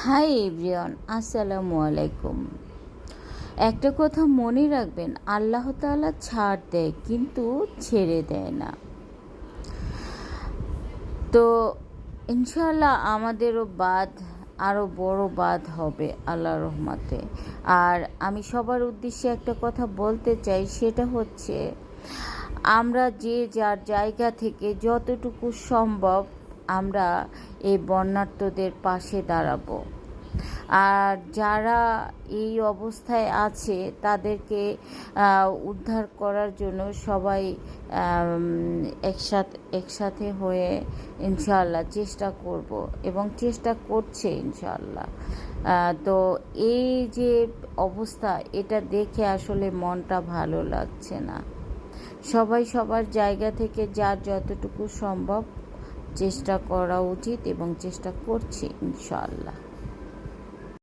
Hi everyone, আসসালামু আলাইকুম। একটা কথা মনে রাখবেন, আল্লাহ তাআলা ছাড় দেয় কিন্তু ছেড়ে দেয় না। তো ইনশাআল্লাহ আমাদেরও আরও বড় বাদ হবে আল্লাহর রহমতে। আর আমি সবার উদ্দেশ্যে একটা কথা বলতে চাই, সেটা হচ্ছে আমরা যে যার জায়গা থেকে যতটুকু সম্ভব আমরা এই বন্যার্তদের পাশে দাঁড়াবো। আর যারা এই অবস্থায় আছে তাদেরকে উদ্ধার করার জন্য সবাই একসাথে হয়ে ইনশাআল্লাহ চেষ্টা করব এবং চেষ্টা করছে ইনশাআল্লাহ। তো এই যে অবস্থা, এটা দেখে আসলে মনটা ভালো লাগছে না। সবাই সবার জায়গা থেকে যার যতটুকু সম্ভব চেষ্টা করা উচিত এবং চেষ্টা করছি ইনশাআল্লাহ।